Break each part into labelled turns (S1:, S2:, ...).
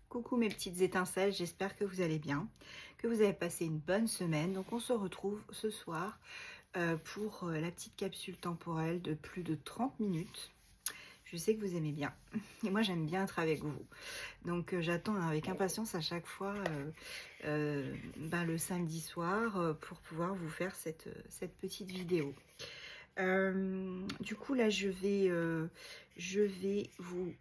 S1: Coucou mes petites étincelles, j'espère que vous allez bien, que vous avez passé une bonne semaine. Donc on se retrouve ce soir pour la petite capsule temporelle de plus de 30 minutes. Je sais que vous aimez bien et moi j'aime bien être avec vous. Donc j'attends avec impatience à chaque fois le samedi soir pour pouvoir vous faire cette petite vidéo. Du coup là je vais vous...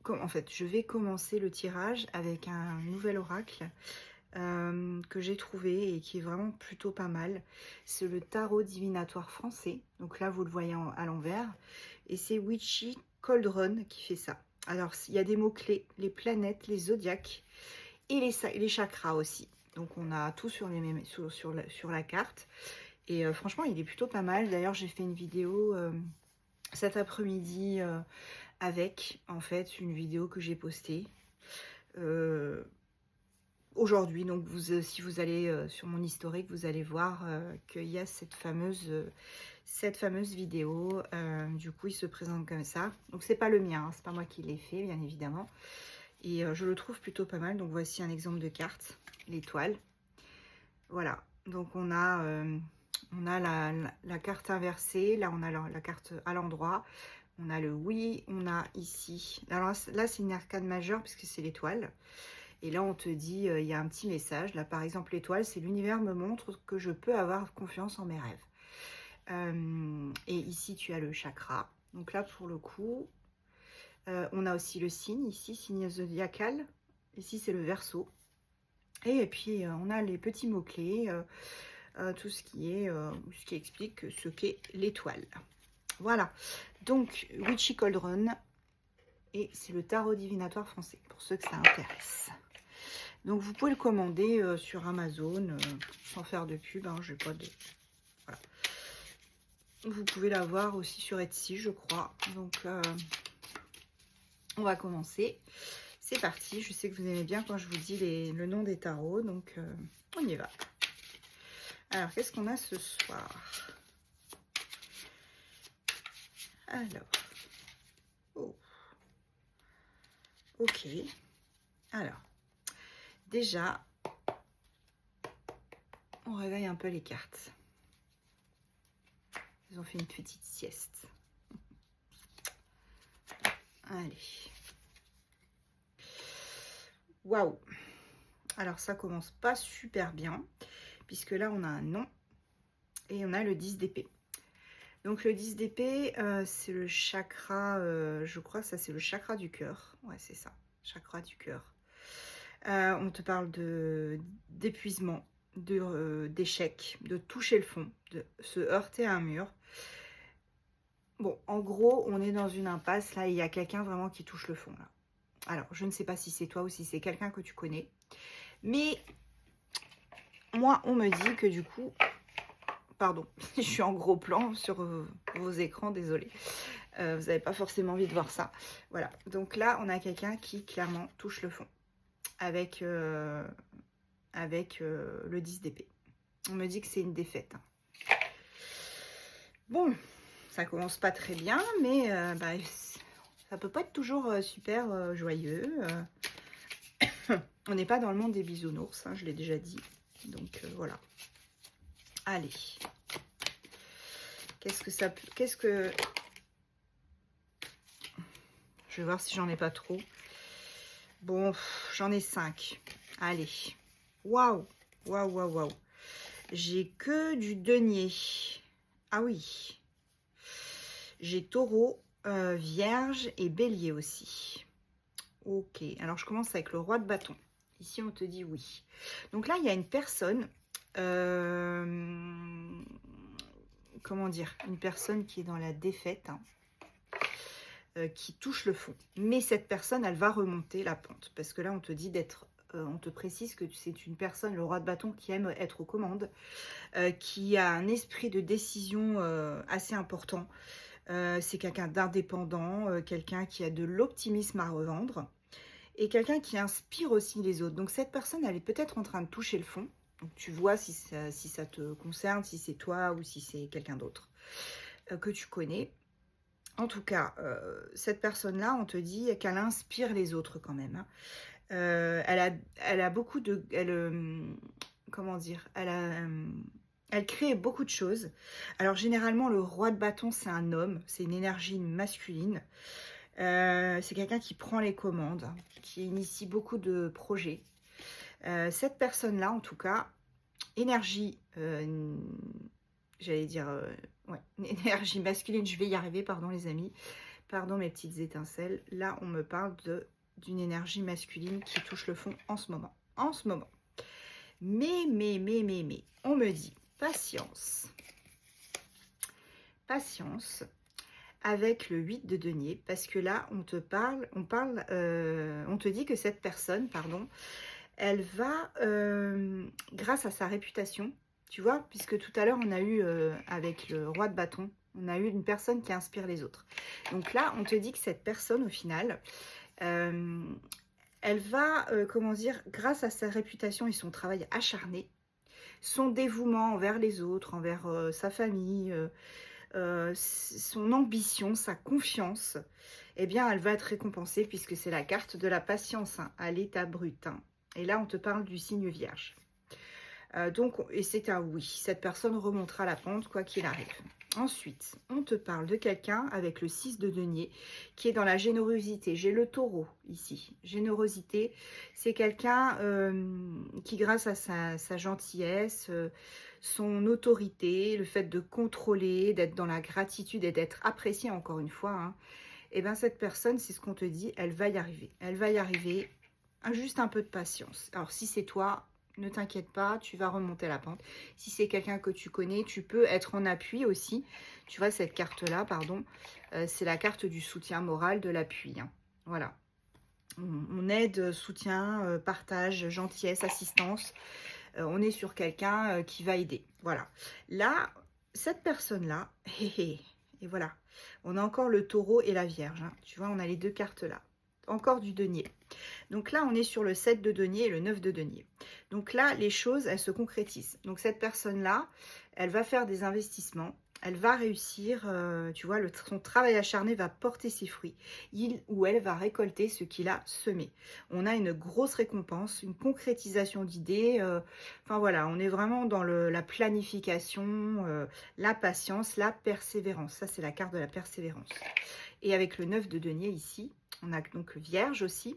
S1: En fait, je vais commencer le tirage avec un nouvel oracle que j'ai trouvé et qui est vraiment plutôt pas mal. C'est le tarot divinatoire français. Donc là, vous le voyez à l'envers. Et c'est Witchy Cauldron qui fait ça. Alors, il y a des mots-clés, les planètes, les zodiaques et les chakras aussi. Donc, on a tout sur la carte. Et franchement, il est plutôt pas mal. D'ailleurs, j'ai fait une vidéo cet après-midi avec en fait une vidéo que j'ai postée aujourd'hui. Donc si vous allez sur mon historique, vous allez voir qu'il y a cette fameuse vidéo. Du coup il se présente comme ça. Donc c'est pas le mien, hein, c'est pas moi qui l'ai fait bien évidemment. Et je le trouve plutôt pas mal. Donc voici un exemple de carte, l'étoile. Voilà, donc on a la carte inversée, là on a la carte à l'endroit. On a le oui, on a ici. Alors là, c'est une arcane majeure puisque c'est l'étoile. Et là, on te dit, il y a un petit message. Là, par exemple, l'étoile, c'est l'univers me montre que je peux avoir confiance en mes rêves. Et ici, tu as le chakra. Donc là, pour le coup, on a aussi le signe, ici, signe zodiacal. Ici, c'est le Verseau. Et puis, on a les petits mots-clés, tout ce qui explique ce qu'est l'étoile. Voilà, donc Witchy Cauldron, et c'est le tarot divinatoire français, pour ceux que ça intéresse. Donc vous pouvez le commander sur Amazon, sans faire de pub, hein, j'ai pas de... Voilà. Vous pouvez l'avoir aussi sur Etsy, je crois. Donc on va commencer. C'est parti, je sais que vous aimez bien quand je vous dis le nom des tarots, donc on y va. Alors, qu'est-ce qu'on a ce soir? Alors, oh. Ok, alors, déjà, on réveille un peu les cartes. Ils ont fait une petite sieste. Allez. Waouh. Alors, ça commence pas super bien, puisque là, on a un nom et on a le 10 d'épée. Donc, le 10 d'épée, c'est le chakra, je crois que ça, c'est le chakra du cœur. Ouais, c'est ça, chakra du cœur. On te parle d'épuisement, d'échec, de toucher le fond, de se heurter à un mur. Bon, en gros, on est dans une impasse. Là, il y a quelqu'un vraiment qui touche le fond. Là. Alors, je ne sais pas si c'est toi ou si c'est quelqu'un que tu connais. Mais moi, on me dit que du coup... Pardon, je suis en gros plan sur vos écrans, désolé. Vous n'avez pas forcément envie de voir ça. Voilà, donc là, on a quelqu'un qui clairement touche le fond. Avec le 10 d'épée. On me dit que c'est une défaite. Bon, ça commence pas très bien, mais ça peut pas être toujours super joyeux. On n'est pas dans le monde des bisounours, hein, je l'ai déjà dit. Donc voilà. Allez. Qu'est-ce que... Je vais voir si j'en ai pas trop. Bon, j'en ai 5. Allez. Waouh. Waouh, waouh, waouh. J'ai que du denier. Ah oui. J'ai taureau, vierge et bélier aussi. Ok. Alors, je commence avec le roi de bâton. Ici, on te dit oui. Donc là, il y a une personne... comment dire? Une personne qui est dans la défaite. Hein. Qui touche le fond. Mais cette personne, elle va remonter la pente. Parce que là, on te dit d'être... on te précise que c'est une personne, le roi de bâton, qui aime être aux commandes. Qui a un esprit de décision assez important. C'est quelqu'un d'indépendant. Quelqu'un qui a de l'optimisme à revendre. Et quelqu'un qui inspire aussi les autres. Donc cette personne, elle est peut-être en train de toucher le fond. Donc tu vois si ça te concerne, si c'est toi ou si c'est quelqu'un d'autre que tu connais. En tout cas, cette personne-là, on te dit qu'elle inspire les autres quand même, hein. Elle a beaucoup de... comment dire? Elle crée beaucoup de choses. Alors généralement, le roi de bâton, c'est un homme, c'est une énergie masculine. C'est quelqu'un qui prend les commandes, qui initie beaucoup de projets. Cette personne-là, en tout cas, énergie, j'allais dire, ouais, une énergie masculine, je vais y arriver, pardon les amis, pardon mes petites étincelles. Là, on me parle d'une énergie masculine qui touche le fond en ce moment. En ce moment. Mais, on me dit patience. Patience avec le 8 de denier, parce que là, on te dit que cette personne, pardon, elle va, grâce à sa réputation, tu vois, puisque tout à l'heure, on a eu, avec le roi de bâton, on a eu une personne qui inspire les autres. Donc là, on te dit que cette personne, au final, elle va, comment dire, grâce à sa réputation et son travail acharné, son dévouement envers les autres, envers sa famille, son ambition, sa confiance, eh bien, elle va être récompensée puisque c'est la carte de la patience, hein, à l'état brut. Hein. Et là, on te parle du signe vierge. Donc, et c'est un oui. Cette personne remontera la pente, quoi qu'il arrive. Ensuite, on te parle de quelqu'un avec le 6 de denier qui est dans la générosité. J'ai le taureau ici. Générosité, c'est quelqu'un qui, grâce à sa gentillesse, son autorité, le fait de contrôler, d'être dans la gratitude et d'être appréciée encore une fois, hein, et bien cette personne, c'est ce qu'on te dit, elle va y arriver. Elle va y arriver, juste un peu de patience. Alors si c'est toi, ne t'inquiète pas, tu vas remonter la pente. Si c'est quelqu'un que tu connais, tu peux être en appui aussi. Tu vois, cette carte-là, pardon, c'est la carte du soutien moral, de l'appui. Hein. Voilà. On aide, soutien, partage, gentillesse, assistance. On est sur quelqu'un qui va aider. Voilà. Là, cette personne-là, et voilà, on a encore le taureau et la vierge. Hein. Tu vois, on a les deux cartes là. Encore du denier. Donc là, on est sur le 7 de denier et le 9 de denier. Donc là, les choses, elles se concrétisent. Donc cette personne-là, elle va faire des investissements. Elle va réussir, tu vois, son travail acharné va porter ses fruits. Il ou elle va récolter ce qu'il a semé. On a une grosse récompense, une concrétisation d'idées. Enfin voilà, on est vraiment dans la planification, la patience, la persévérance. Ça, c'est la carte de la persévérance. Et avec le 9 de denier ici, on a donc vierge aussi.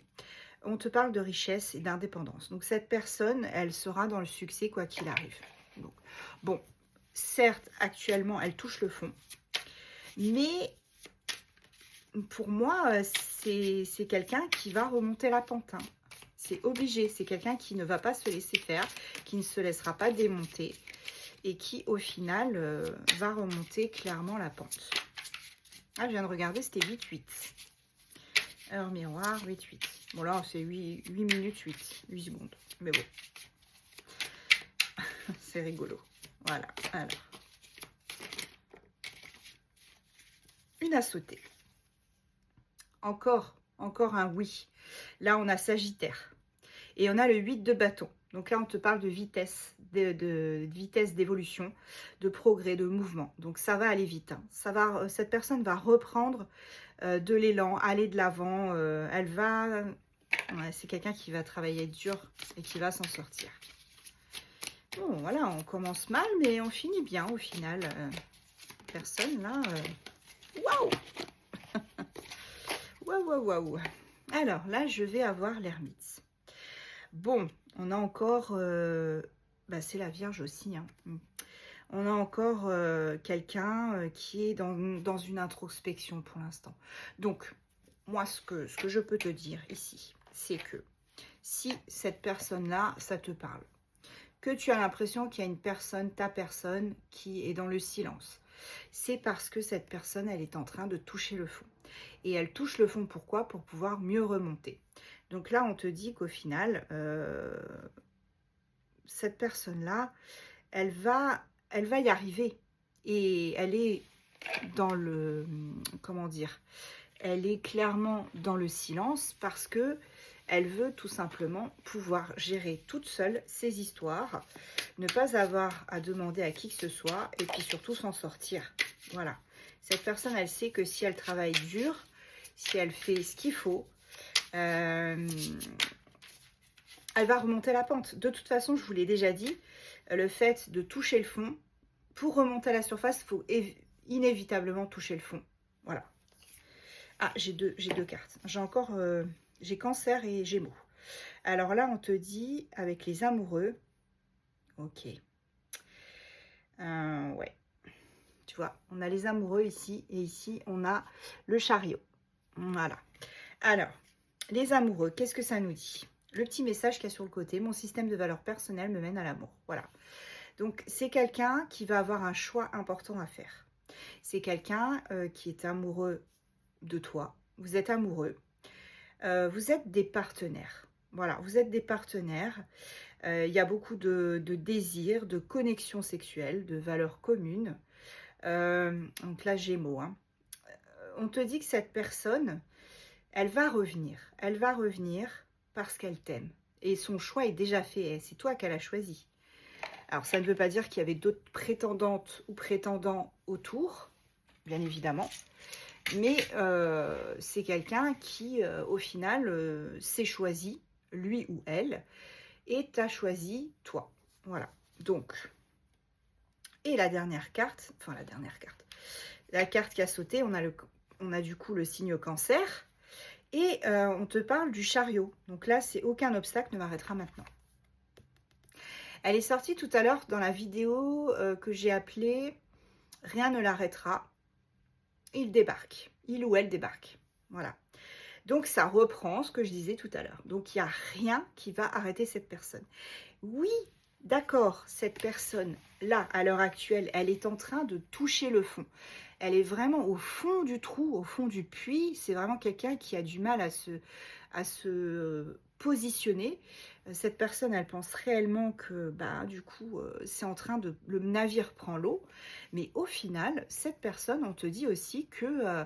S1: On te parle de richesse et d'indépendance. Donc cette personne, elle sera dans le succès quoi qu'il arrive. Donc, bon, certes, actuellement, elle touche le fond. Mais pour moi, c'est quelqu'un qui va remonter la pente. Hein. C'est obligé. C'est quelqu'un qui ne va pas se laisser faire, qui ne se laissera pas démonter et qui, au final, va remonter clairement la pente. Ah, je viens de regarder, c'était 8-8. Heure miroir, 8-8. Bon, là, c'est 8 minutes, 8 secondes. Mais bon. C'est rigolo. Voilà. Alors. Une à sauter. Encore un oui. Là, on a Sagittaire. Et on a le 8 de bâton. Donc là, on te parle de vitesse, de vitesse d'évolution, de progrès, de mouvement. Donc ça va aller vite. Hein. Cette personne va reprendre de l'élan, aller de l'avant. Elle va... Ouais, c'est quelqu'un qui va travailler dur et qui va s'en sortir. Bon, voilà, on commence mal, mais on finit bien au final. Personne là... Waouh. Waouh. Alors là, je vais avoir l'ermite. Bon, on a encore... c'est la Vierge aussi. Hein. On a encore quelqu'un qui est dans une introspection pour l'instant. Donc, moi, ce que je peux te dire ici, c'est que si cette personne-là, ça te parle, que tu as l'impression qu'il y a une personne, ta personne, qui est dans le silence, c'est parce que cette personne, elle est en train de toucher le fond. Et elle touche le fond, pourquoi? Pour pouvoir mieux remonter. Donc là, on te dit qu'au final, cette personne-là, elle va y arriver. Et elle est dans le... Comment dire? Elle est clairement dans le silence parce que elle veut tout simplement pouvoir gérer toute seule ses histoires, ne pas avoir à demander à qui que ce soit et puis surtout s'en sortir. Voilà. Cette personne, elle sait que si elle travaille dur, si elle fait ce qu'il faut, elle va remonter la pente. De toute façon, je vous l'ai déjà dit, le fait de toucher le fond, pour remonter à la surface, il faut inévitablement toucher le fond. Voilà. Ah, j'ai deux cartes. J'ai Cancer et Gémeaux. Alors là, on te dit, avec les amoureux, ok. Ouais. Tu vois, on a les amoureux ici, et ici, on a le chariot. Voilà. Alors, les amoureux, qu'est-ce que ça nous dit? Le petit message qu'il y a sur le côté, mon système de valeurs personnelles me mène à l'amour. Voilà. Donc, c'est quelqu'un qui va avoir un choix important à faire. C'est quelqu'un qui est amoureux de toi. Vous êtes amoureux. Vous êtes des partenaires. Voilà, vous êtes des partenaires. Il y a beaucoup de désirs, de connexions sexuelles, de valeurs communes. Donc là, Gémeaux. Hein. On te dit que cette personne, elle va revenir. Elle va revenir parce qu'elle t'aime. Et son choix est déjà fait. C'est toi qu'elle a choisi. Alors, ça ne veut pas dire qu'il y avait d'autres prétendantes ou prétendants autour, bien évidemment. Mais c'est quelqu'un qui, au final, s'est choisi, lui ou elle, et t'a choisi toi. Voilà. Donc, et la dernière carte, la carte qui a sauté, on a du coup le signe Cancer, et on te parle du chariot. Donc là, c'est aucun obstacle ne m'arrêtera maintenant. Elle est sortie tout à l'heure dans la vidéo que j'ai appelée « Rien ne l'arrêtera ». Il débarque. Il ou elle débarque. Voilà. Donc, ça reprend ce que je disais tout à l'heure. Donc, il n'y a rien qui va arrêter cette personne. Oui, d'accord, cette personne-là, à l'heure actuelle, elle est en train de toucher le fond. Elle est vraiment au fond du trou, au fond du puits. C'est vraiment quelqu'un qui a du mal à se positionner. Cette personne, elle pense réellement que, bah, du coup, c'est en train de... Le navire prend l'eau. Mais au final, cette personne, on te dit aussi que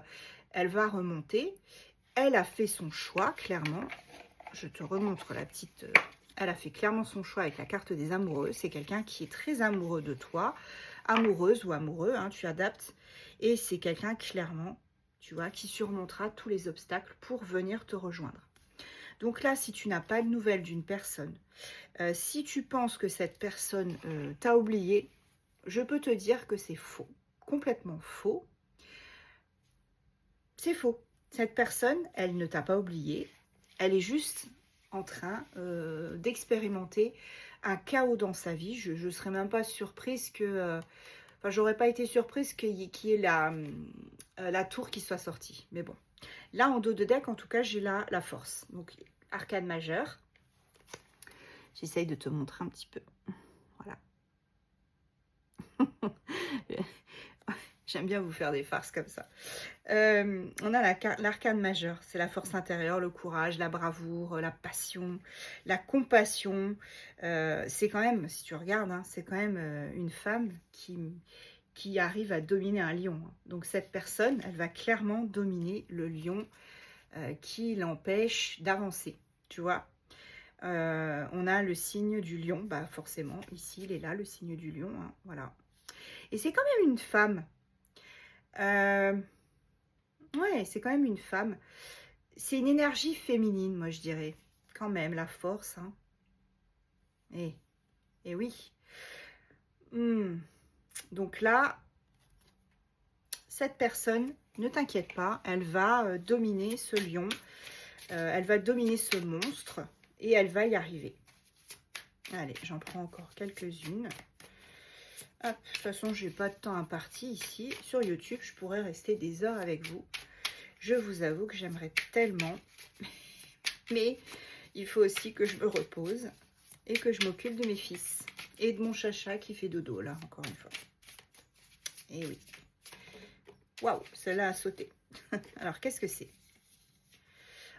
S1: elle va remonter. Elle a fait son choix, clairement. Je te remontre la petite... Elle a fait clairement son choix avec la carte des amoureux. C'est quelqu'un qui est très amoureux de toi. Amoureuse ou amoureux, hein, tu adaptes. Et c'est quelqu'un, clairement, tu vois, qui surmontera tous les obstacles pour venir te rejoindre. Donc là, si tu n'as pas de nouvelles d'une personne, si tu penses que cette personne t'a oublié, je peux te dire que c'est faux. Complètement faux. C'est faux. Cette personne, elle ne t'a pas oublié. Elle est juste en train d'expérimenter un chaos dans sa vie. Je ne serais même pas surprise que... Enfin, j'aurais pas été surprise qu'il y ait la tour qui soit sortie. Mais bon. Là, en dos de deck, en tout cas, j'ai la force. Donc, arcane majeure. J'essaye de te montrer un petit peu. Voilà. J'aime bien vous faire des farces comme ça. On a l'arcane majeure. C'est la force intérieure, le courage, la bravoure, la passion, la compassion. C'est quand même, si tu regardes, hein, c'est quand même une femme qui arrive à dominer un lion. Donc cette personne, elle va clairement dominer le lion qui l'empêche d'avancer. Tu vois, on a le signe du lion. Bah forcément, ici, il est là, le signe du lion. Hein, voilà. Et c'est quand même une femme. Ouais, c'est quand même une femme. C'est une énergie féminine, moi, je dirais. Quand même, la force. Hein. Et oui. Donc là, cette personne, ne t'inquiète pas, elle va dominer ce lion. Elle va dominer ce monstre. Et elle va y arriver. Allez, j'en prends encore quelques-unes. Hop, de toute façon, je n'ai pas de temps imparti ici. Sur YouTube, je pourrais rester des heures avec vous. Je vous avoue que j'aimerais tellement. Mais il faut aussi que je me repose et que je m'occupe de mes fils. Et de mon chacha qui fait dodo, là, encore une fois. Et oui. Waouh, celle-là a sauté. Alors, qu'est-ce que c'est?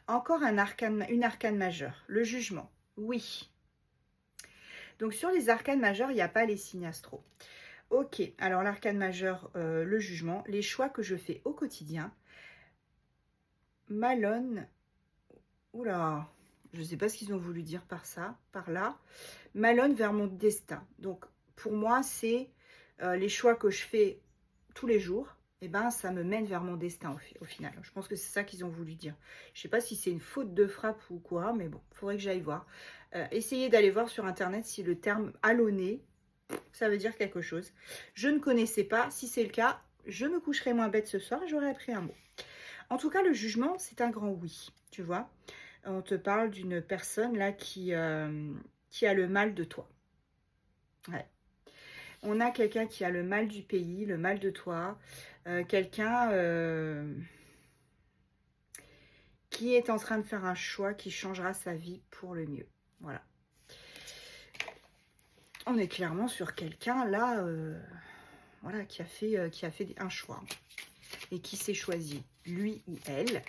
S1: Encore une arcane majeure. Le jugement. Oui. Donc, sur les arcanes majeures, il n'y a pas les signes astro. Ok, alors l'arcane majeur, le jugement, les choix que je fais au quotidien, m'alonne, oula, je ne sais pas ce qu'ils ont voulu dire par ça, par là, m'alonne vers mon destin. Donc, pour moi, c'est les choix que je fais tous les jours, eh ben, ça me mène vers mon destin au final. Je pense que c'est ça qu'ils ont voulu dire. Je sais pas si c'est une faute de frappe ou quoi, mais bon, il faudrait que j'aille voir. Essayez d'aller voir sur Internet si le terme âlonné, ça veut dire quelque chose. Je ne connaissais pas. Si c'est le cas, je me coucherai moins bête ce soir et j'aurai appris un mot. En tout cas, le jugement, c'est un grand oui, tu vois. On te parle d'une personne là qui a le mal de toi. Ouais. On a quelqu'un qui a le mal du pays, le mal de toi. Quelqu'un qui est en train de faire un choix qui changera sa vie pour le mieux. Voilà. On est clairement sur quelqu'un là, voilà, qui a fait un choix et qui s'est choisi, lui ou elle,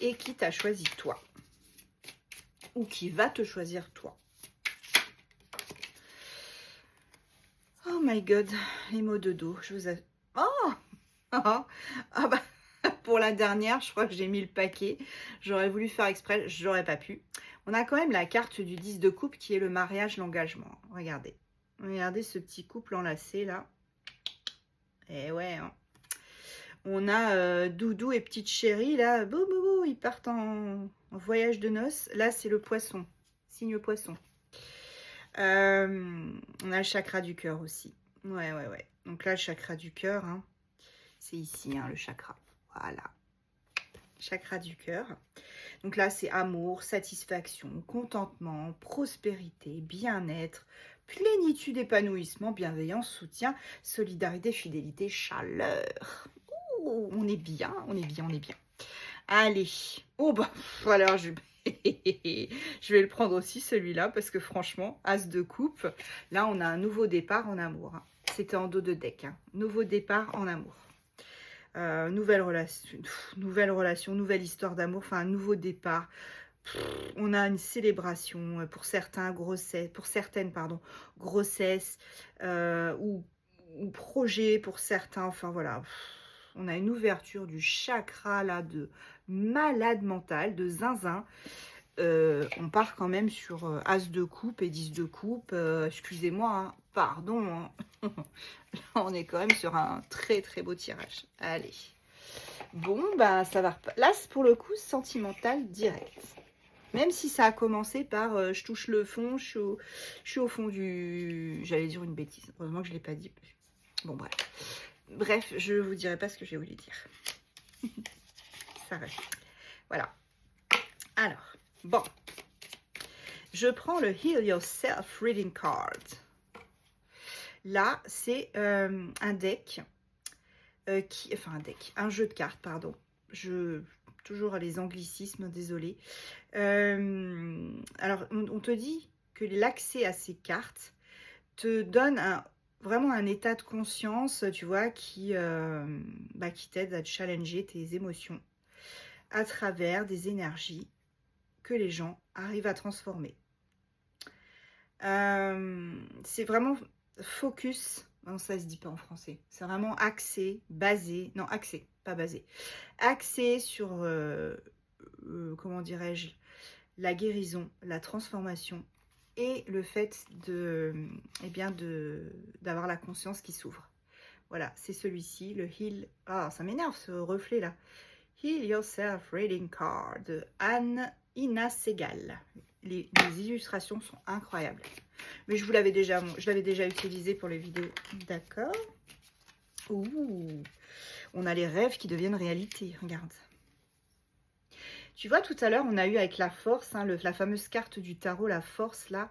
S1: et qui t'a choisi toi, ou qui va te choisir toi. Oh my god, les mots de dos, je vous ai... Oh ah bah, pour la dernière, je crois que j'ai mis le paquet. J'aurais voulu faire exprès, j'aurais pas pu. On a quand même la carte du 10 de coupe qui est le mariage, l'engagement. Regardez. Regardez ce petit couple enlacé là. Et ouais, hein. On a Doudou et petite chérie là. Bou, bou, bou, ils partent en voyage de noces. Là, c'est le poisson. Signe poisson. On a le chakra du cœur aussi. Ouais. Donc là, le chakra du cœur, hein, c'est ici, hein, le chakra. Voilà. Chakra du cœur. Donc là, c'est amour, satisfaction, contentement, prospérité, bien-être, plénitude, épanouissement, bienveillance, soutien, solidarité, fidélité, chaleur. Ouh, on est bien. Allez. Oh bah, voilà, je vais le prendre aussi celui-là parce que franchement, As de coupe, là, on a un nouveau départ en amour. Hein. C'était en dos de deck. Hein. Nouveau départ en amour. Nouvelle relation, nouvelle histoire d'amour, enfin un nouveau départ. On a une célébration pour certains, grossesse, ou projet pour certains, enfin voilà. On a une ouverture du chakra là de malade mental, de zinzin. On part quand même sur As de coupe et 10 de coupe. Excusez-moi, hein, pardon. Hein. Là, on est quand même sur un très très beau tirage. Allez. Bon, bah ça va. Là, pour le coup, sentimental direct. Même si ça a commencé par je touche le fond, je suis au fond du... J'allais dire une bêtise. Heureusement que je ne l'ai pas dit. Bon, bref. Bref, je ne vous dirai pas ce que j'ai voulu dire. Ça reste. Voilà. Alors, bon. Je prends le Heal Yourself Reading Card. Là, c'est un deck, un jeu de cartes, pardon. Toujours les anglicismes, désolé. Alors, on te dit que l'accès à ces cartes te donne vraiment un état de conscience, tu vois, qui t'aide à challenger tes émotions à travers des énergies que les gens arrivent à transformer. C'est vraiment focus, non ça se dit pas en français, c'est vraiment axé, basé, non axé, pas basé, axé sur, comment dirais-je, la guérison, la transformation et le fait d'avoir la conscience qui s'ouvre. Voilà, c'est celui-ci, le Heal, ah ça m'énerve ce reflet là, Heal Yourself Reading Card de Ina Segal. Les illustrations sont incroyables. Mais je l'avais déjà utilisé pour les vidéos. D'accord. Ouh. On a les rêves qui deviennent réalité. Regarde. Tu vois, tout à l'heure, on a eu avec la force, hein, la fameuse carte du tarot, la force, là,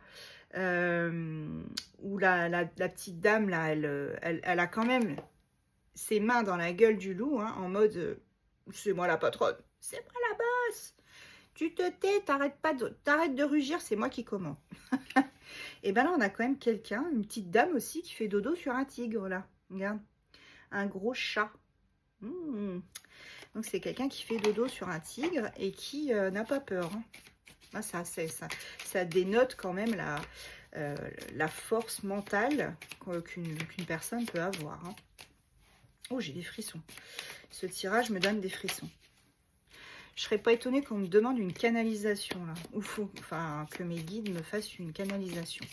S1: où la petite dame, là, elle a quand même ses mains dans la gueule du loup, hein, en mode, c'est moi la patronne, c'est moi la boss. Tu te tais, t'arrêtes de rugir, c'est moi qui commande. Et bien là, on a quand même quelqu'un, une petite dame aussi, qui fait dodo sur un tigre, là. Regarde, un gros chat. Donc, c'est quelqu'un qui fait dodo sur un tigre et qui n'a pas peur. Hein. Ah, ça dénote quand même la force mentale qu'une personne peut avoir. Hein. Oh, j'ai des frissons. Ce tirage me donne des frissons. Je serais pas étonnée qu'on me demande une canalisation là. Ou enfin, que mes guides me fassent une canalisation.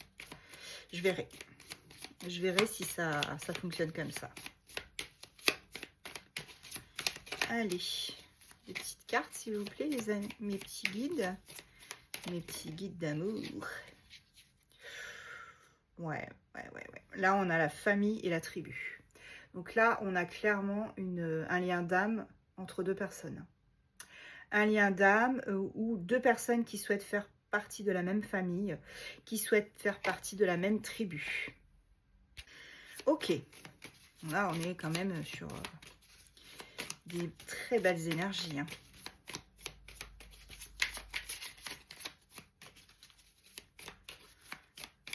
S1: Je verrai. Je verrai si ça fonctionne comme ça. Allez, des petites cartes, s'il vous plaît, les amis, mes petits guides. Mes petits guides d'amour. Ouais. Là, on a la famille et la tribu. Donc là, on a clairement un lien d'âme entre deux personnes. Un lien d'âme ou deux personnes qui souhaitent faire partie de la même famille, qui souhaitent faire partie de la même tribu. Ok. Là, on est quand même sur des très belles énergies. Hein.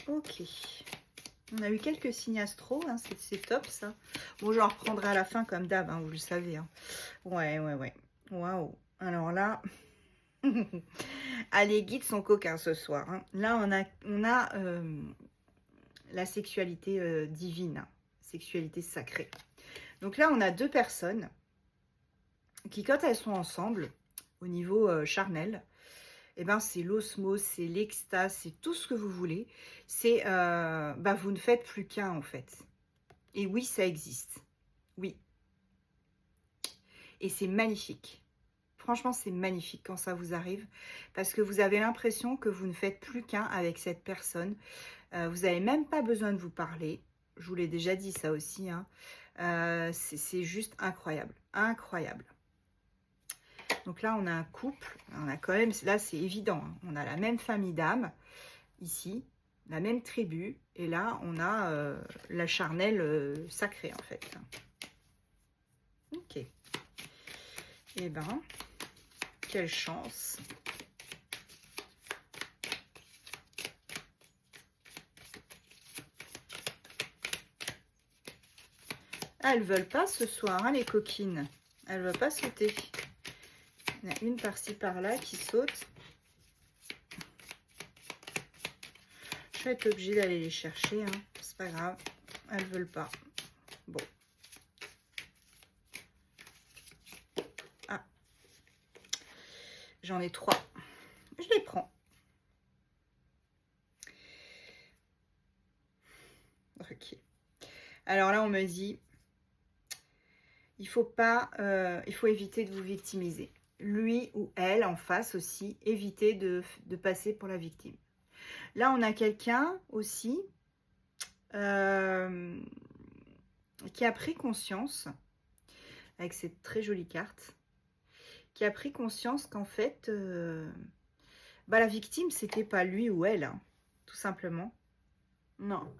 S1: Ok. On a eu quelques signes astro, hein, c'est top ça. Bon, je en reprendrai à la fin comme d'hab, hein, vous le savez. Hein. Ouais. Waouh. Alors là, ah, les guides sont coquins ce soir. Hein. Là, on a la sexualité divine, hein, sexualité sacrée. Donc là, on a deux personnes qui, quand elles sont ensemble, au niveau charnel, eh ben, c'est l'osmose, c'est l'extase, c'est tout ce que vous voulez. C'est, vous ne faites plus qu'un en fait. Et oui, ça existe. Oui. Et c'est magnifique. Franchement, c'est magnifique quand ça vous arrive. Parce que vous avez l'impression que vous ne faites plus qu'un avec cette personne. Vous n'avez même pas besoin de vous parler. Je vous l'ai déjà dit ça aussi. Hein. C'est juste incroyable. Incroyable. Donc là, on a un couple. On a quand même, là, c'est évident. Hein. On a la même famille d'âmes ici. La même tribu. Et là, on a la charnelle sacrée, en fait. Ok. Eh ben, quelle chance. Ah, elles veulent pas ce soir, hein, les coquines. Elles veulent pas sauter. Il y en a une par-ci, par-là qui saute. Je vais être obligée d'aller les chercher. Hein. C'est pas grave. Elles veulent pas. Bon. Ah. J'en ai 3. Je les prends. Ok. Alors là, on me dit, il faut éviter de vous victimiser. Lui ou elle, en face aussi, évitez de passer pour la victime. Là, on a quelqu'un aussi qui a pris conscience, avec cette très jolie carte, qui a pris conscience qu'en fait, la victime, c'était pas lui ou elle, hein, tout simplement. Non.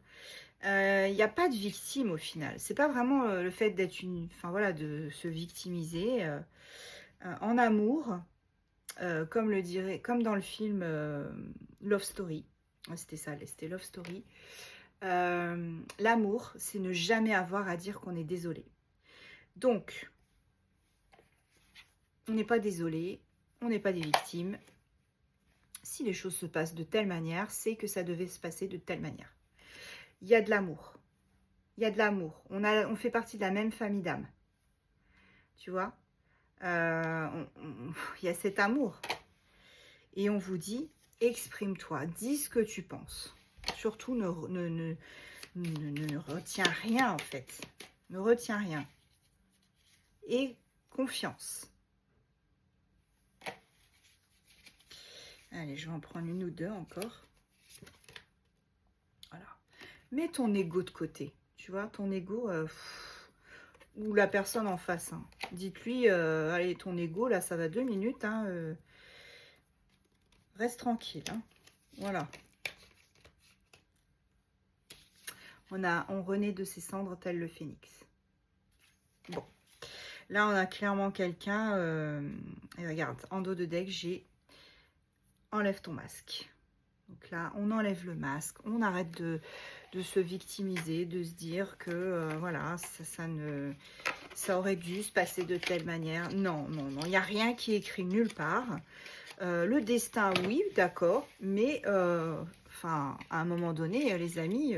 S1: Il n'y a pas de victime au final. C'est pas vraiment le fait d'être de se victimiser en amour, comme dans le film Love Story. C'était ça, c'était Love Story. L'amour, c'est ne jamais avoir à dire qu'on est désolé. Donc, on n'est pas désolé, on n'est pas des victimes. Si les choses se passent de telle manière, c'est que ça devait se passer de telle manière. Il y a de l'amour. Il y a de l'amour. On fait partie de la même famille d'âmes. Tu vois, il y a cet amour. Et on vous dit, exprime-toi, dis ce que tu penses. Surtout, ne retiens rien, en fait. Ne retiens rien. Et confiance. Allez, je vais en prendre une ou deux encore. Voilà. Mets ton ego de côté. Tu vois, ton ego, ou la personne en face. Hein. Dites-lui, allez, ton ego, là, ça va 2 minutes. Hein, reste tranquille. Hein. Voilà. On renaît de ses cendres tel le phénix. Bon. Là, on a clairement quelqu'un. Et regarde, en dos de deck, j'ai enlève ton masque. Donc là, on enlève le masque. On arrête de se victimiser, de se dire que voilà, ça aurait dû se passer de telle manière. Non. Il n'y a rien qui est écrit nulle part. Le destin, oui, d'accord. Mais, à un moment donné, les amis,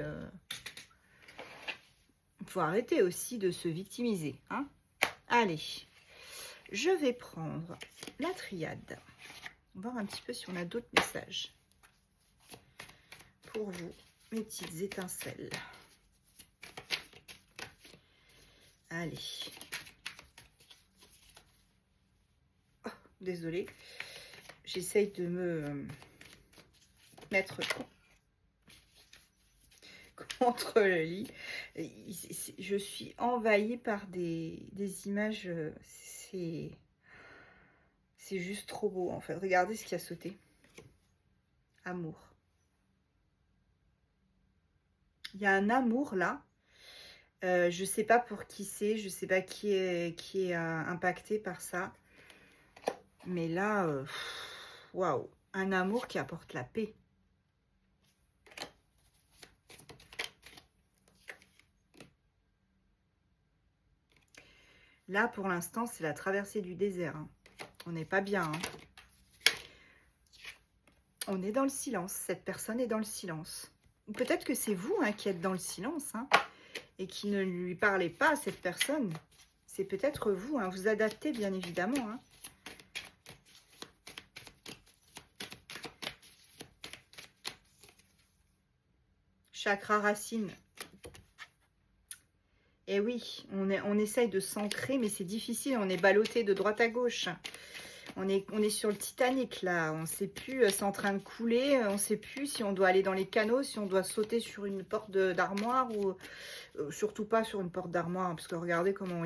S1: il faut arrêter aussi de se victimiser. Hein. Allez, je vais prendre la triade. On va voir un petit peu si on a d'autres messages pour vous, mes petites étincelles. Allez. Désolée. J'essaye de me mettre contre le lit. Je suis envahie par des images. C'est juste trop beau en fait. Regardez ce qui a sauté. Amour. Il y a un amour là. Je sais pas pour qui c'est. Je sais pas qui est impacté par ça. Mais là, waouh. Un amour qui apporte la paix. Là, pour l'instant, c'est la traversée du désert. Hein. On n'est pas bien. Hein. On est dans le silence. Cette personne est dans le silence. Ou peut-être que c'est vous qui êtes dans le silence hein, et qui ne lui parlez pas à cette personne. C'est peut-être vous. Hein. Vous adaptez, bien évidemment. Hein. Chakra racine. Et oui, on essaye de s'ancrer, mais c'est difficile. On est ballotté de droite à gauche. On est sur le Titanic, là. On ne sait plus, c'est en train de couler. On ne sait plus si on doit aller dans les canaux, si on doit sauter sur une porte d'armoire ou surtout pas sur une porte d'armoire. Parce que regardez comment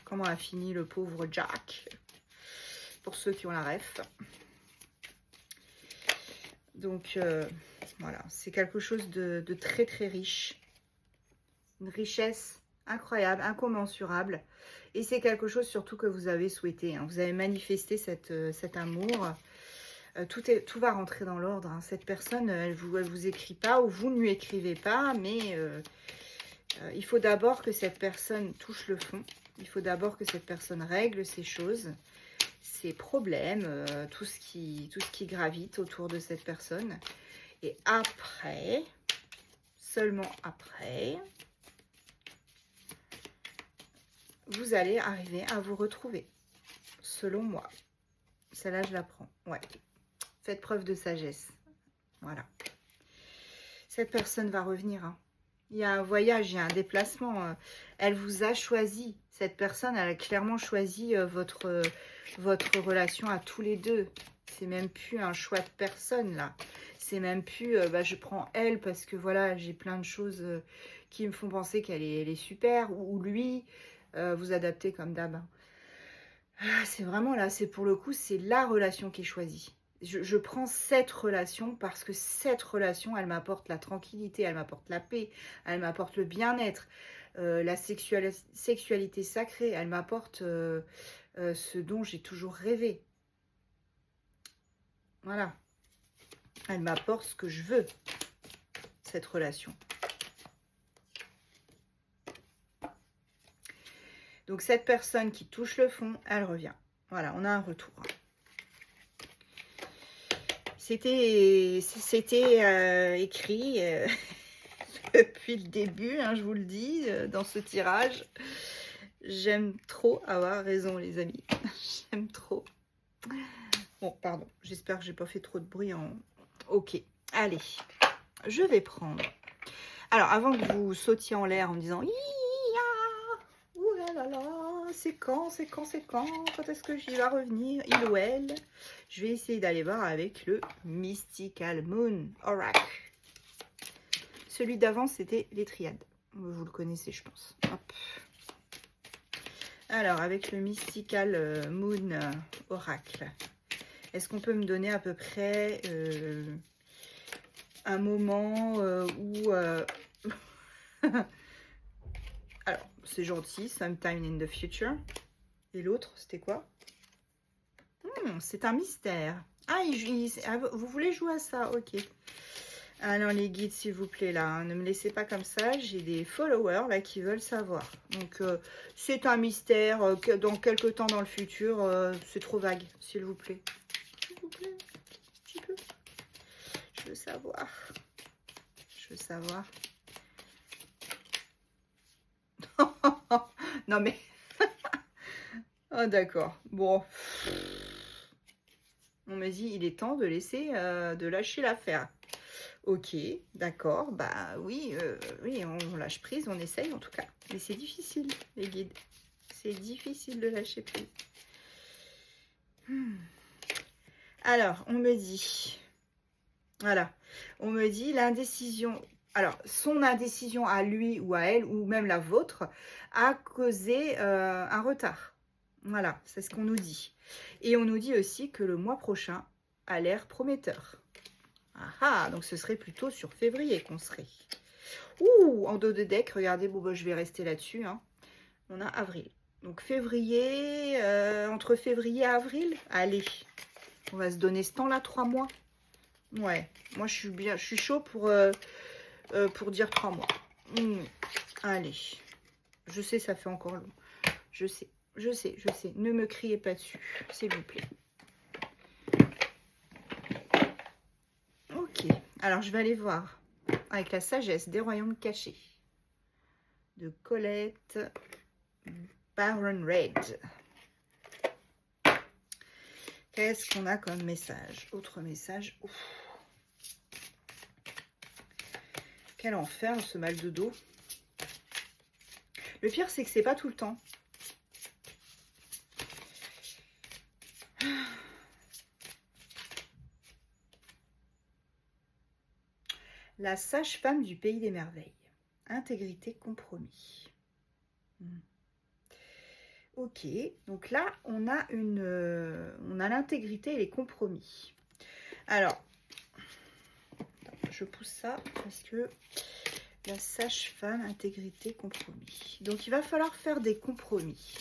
S1: comment a fini le pauvre Jack. Pour ceux qui ont la ref. Donc, voilà. C'est quelque chose de très, très riche. Une richesse incroyable, incommensurable. Et c'est quelque chose surtout que vous avez souhaité. Hein. Vous avez manifesté cet amour. Tout va rentrer dans l'ordre. Hein. Cette personne, elle vous écrit pas ou vous ne lui écrivez pas. Mais il faut d'abord que cette personne touche le fond. Il faut d'abord que cette personne règle ces choses, ses problèmes, tout ce qui gravite autour de cette personne. Et après, seulement après... vous allez arriver à vous retrouver, selon moi. Celle-là, je la prends. Ouais. Faites preuve de sagesse. Voilà. Cette personne va revenir. Hein. Il y a un voyage, il y a un déplacement. Elle vous a choisi. Cette personne, elle a clairement choisi votre relation à tous les deux. C'est même plus un choix de personne, là. C'est même plus, je prends elle parce que, voilà, j'ai plein de choses qui me font penser qu'elle est super. Ou lui... vous adaptez comme d'hab. C'est vraiment là, c'est pour le coup, c'est la relation qui est choisie. Je prends cette relation parce que cette relation, elle m'apporte la tranquillité, elle m'apporte la paix, elle m'apporte le bien-être, la sexualité sacrée, elle m'apporte ce dont j'ai toujours rêvé. Voilà. Elle m'apporte ce que je veux, cette relation. Donc, cette personne qui touche le fond, elle revient. Voilà, on a un retour. C'était écrit depuis le début, hein, je vous le dis, dans ce tirage. J'aime trop avoir raison, les amis. J'aime trop. Bon, pardon, j'espère que j'ai pas fait trop de bruit. Ok, allez, je vais prendre. Alors, avant que vous sautiez en l'air en me disant... Ouh là là, c'est quand est-ce que j'y vais revenir, il ou elle? Je vais essayer d'aller voir avec le Mystical Moon Oracle. Celui d'avant, c'était les triades. Vous le connaissez, je pense. Hop. Alors, avec le Mystical Moon Oracle, est-ce qu'on peut me donner à peu près un moment où... Alors, c'est gentil, sometime in the future. Et l'autre, c'était quoi? C'est un mystère. Ah, vous voulez jouer à ça? Ok. Alors, les guides, s'il vous plaît, là, hein, ne me laissez pas comme ça. J'ai des followers, là, qui veulent savoir. Donc, c'est un mystère. Dans quelques temps dans le futur, c'est trop vague, s'il vous plaît. S'il vous plaît, un petit peu. Je veux savoir. Je veux savoir. Non mais oh d'accord, bon on m'a dit il est temps de laisser de lâcher l'affaire. Ok, d'accord, bah oui, oui, on lâche prise, on essaye en tout cas, mais c'est difficile les guides, c'est difficile de lâcher prise. Alors, on me dit, voilà, on me dit l'indécision, alors son indécision à lui ou à elle, ou même la vôtre, a causé un retard. Voilà, c'est ce qu'on nous dit. Et on nous dit aussi que le mois prochain a l'air prometteur. Ah ah, donc ce serait plutôt sur février qu'on serait. Ouh, en dos de deck, regardez, bon, bah, je vais rester là-dessus. Hein. On a avril. Donc février, entre février et avril, allez, on va se donner ce temps-là, 3 mois. Ouais, moi je suis bien, je suis chaud pour dire 3 mois. Allez, je sais, ça fait encore long. Je sais. Ne me criez pas dessus, s'il vous plaît. Ok, alors je vais aller voir avec la sagesse des royaumes cachés de Colette Baron Red. Qu'est-ce qu'on a comme message? Autre message. Ouf. Quel enfer, ce mal de dos. Le pire, c'est que c'est pas tout le temps. La sage-femme du pays des merveilles. Intégrité, compromis. Ok, donc là, on a l'intégrité et les compromis. Alors, je pousse ça parce que la sage-femme, intégrité, compromis. Donc, il va falloir faire des compromis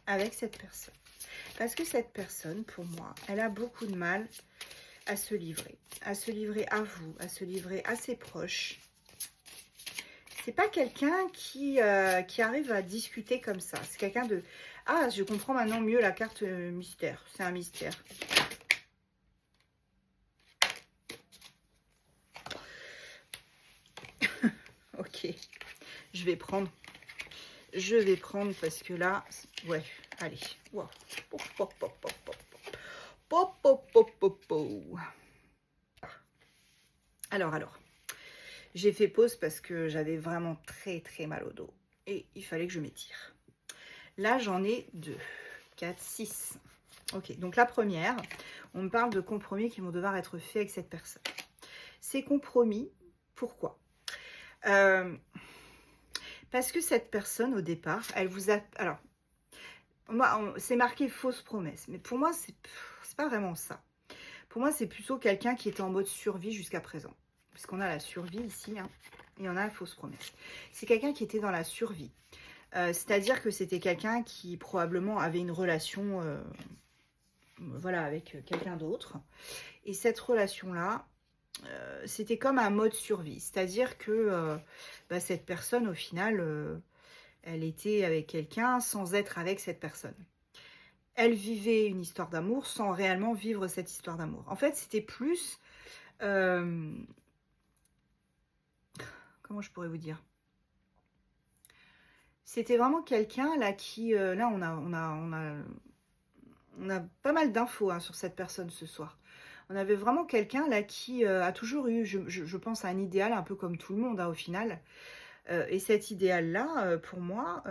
S1: avec cette personne. Parce que cette personne, pour moi, elle a beaucoup de mal à se livrer à vous, à se livrer à ses proches. C'est pas quelqu'un qui arrive à discuter comme ça. C'est quelqu'un de... Ah, je comprends maintenant mieux la carte mystère. C'est un mystère. Ok. Je vais prendre parce que là... Ouais, allez. Wow. Pop, pop, pop, pop, pop. Pop, pop, pop, pop, pop. Alors. J'ai fait pause parce que j'avais vraiment très très mal au dos. Et il fallait que je m'étire. Là, j'en ai 2, 4, 6. Ok, donc la première, on me parle de compromis qui vont devoir être faits avec cette personne. Ces compromis, pourquoi? Parce que cette personne, au départ, elle vous a... Alors, moi, c'est marqué fausse promesse. Mais pour moi, c'est pas vraiment ça. Pour moi, c'est plutôt quelqu'un qui était en mode survie jusqu'à présent. Puisqu'on a la survie ici, hein, et on a la fausse promesse. C'est quelqu'un qui était dans la survie. C'est-à-dire que c'était quelqu'un qui probablement avait une relation voilà, avec quelqu'un d'autre. Et cette relation-là, c'était comme un mode survie. C'est-à-dire que cette personne, au final, elle était avec quelqu'un sans être avec cette personne. Elle vivait une histoire d'amour sans réellement vivre cette histoire d'amour. En fait, c'était plus... comment je pourrais vous dire? C'était vraiment quelqu'un là qui... là, on a pas mal d'infos hein, sur cette personne ce soir. On avait vraiment quelqu'un là qui a toujours eu, je pense, un idéal un peu comme tout le monde hein, au final. Et cet idéal-là, pour moi,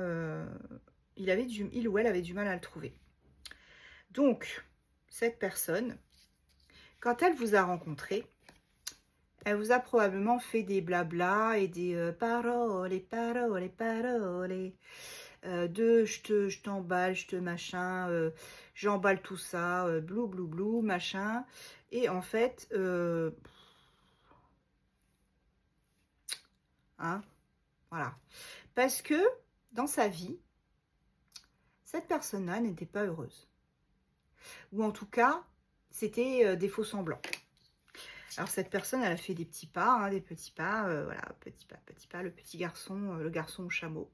S1: il ou elle avait du mal à le trouver. Donc, cette personne, quand elle vous a rencontré, elle vous a probablement fait des blabla et des paroles, je t'emballe, je te machin, j'emballe tout ça, blou, blou, blou, machin. Et en fait, hein, voilà. Parce que dans sa vie, cette personne-là n'était pas heureuse. Ou en tout cas, c'était des faux semblants. Alors cette personne, elle a fait des petits pas, hein, des petits pas, voilà, petit pas, le petit garçon, le garçon au chameau.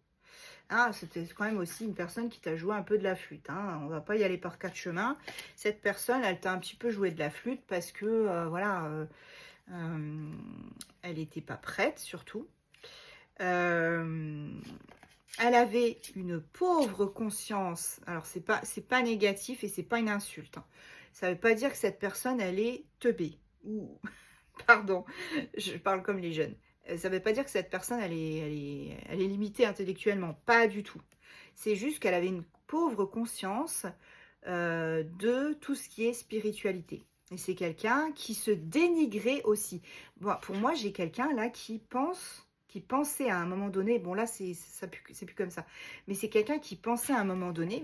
S1: Ah, c'était quand même aussi une personne qui t'a joué un peu de la flûte. Hein. On va pas y aller par 4 chemins. Cette personne, elle t'a un petit peu joué de la flûte parce que, voilà, elle n'était pas prête, surtout. Elle avait une pauvre conscience. Alors, c'est pas négatif et c'est pas une insulte. Hein. Ça veut pas dire que cette personne, elle est teubée. Ou, pardon, je parle comme les jeunes. Ça ne veut pas dire que cette personne, elle est limitée intellectuellement. Pas du tout. C'est juste qu'elle avait une pauvre conscience de tout ce qui est spiritualité. Et c'est quelqu'un qui se dénigrait aussi. Bon, pour moi, j'ai quelqu'un là qui pensait à un moment donné, bon là c'est plus comme ça, mais c'est quelqu'un qui pensait à un moment donné,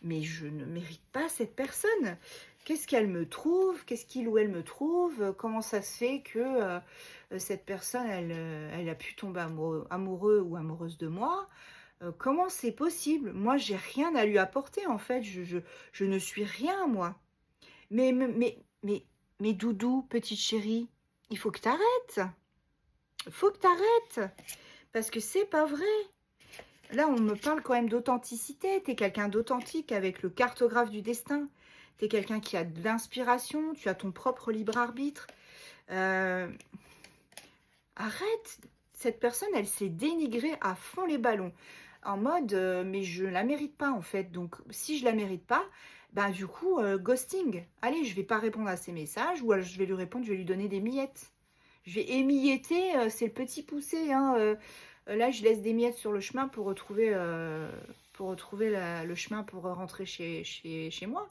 S1: mais je ne mérite pas cette personne. Qu'est-ce qu'elle me trouve? Qu'est-ce qu'il ou elle me trouve? Comment ça se fait que cette personne, elle a pu tomber amoureux ou amoureuse de moi? Comment c'est possible? Moi, j'ai rien à lui apporter en fait. Je ne suis rien, moi. Mais Doudou, petite chérie, il faut que tu arrêtes. Il faut que tu arrêtes. Parce que c'est pas vrai. Là, on me parle quand même d'authenticité. Tu es quelqu'un d'authentique avec le cartographe du destin. Tu es quelqu'un qui a de l'inspiration. Tu as ton propre libre arbitre. Arrête. Cette personne, elle s'est dénigrée à fond les ballons. En mode, mais je la mérite pas en fait. Donc, si je la mérite pas, bah du coup, ghosting. Allez, je vais pas répondre à ses messages ou alors je vais lui répondre, je vais lui donner des miettes. Je vais émietter, c'est le petit poussé. Hein, là, je laisse des miettes sur le chemin pour retrouver, le chemin pour rentrer chez moi.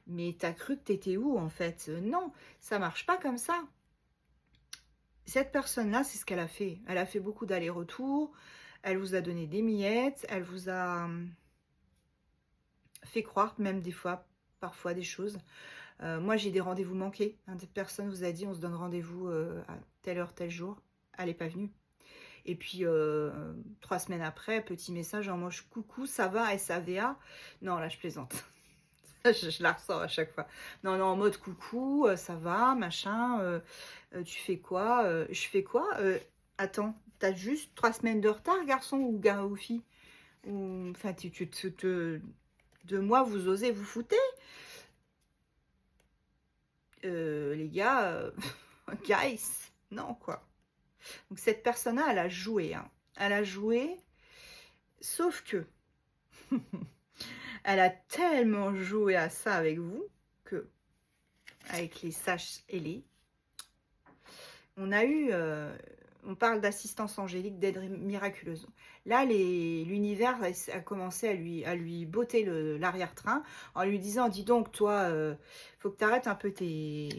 S1: Mais t'as cru que t'étais où en fait? Non, ça marche pas comme ça. Cette personne-là, c'est ce qu'elle a fait. Elle a fait beaucoup d'allers-retours. Elle vous a donné des miettes. Elle vous a fait croire, même des fois, parfois, des choses. Moi, j'ai des rendez-vous manqués. Cette personne vous a dit, on se donne rendez-vous à telle heure, tel jour. Elle n'est pas venue. Et puis, 3 semaines après, petit message en mode coucou, ça va, SAVA. Non, là, je plaisante. je la ressors à chaque fois. Non, en mode coucou, ça va, machin, tu fais quoi? Je fais quoi? Attends, t'as juste 3 semaines de retard, garçon ou fille? Enfin, de moi, vous osez vous fouter? Les gars, guys, non, quoi. Donc, cette personne-là, elle a joué, hein. Elle a joué, sauf que... Elle a tellement joué à ça avec vous que, avec les sages ailés, on a eu, on parle d'assistance angélique, d'aide miraculeuse. Là, l'univers a commencé à lui botter l'arrière-train en lui disant, dis donc, toi, faut que tu arrêtes un peu tes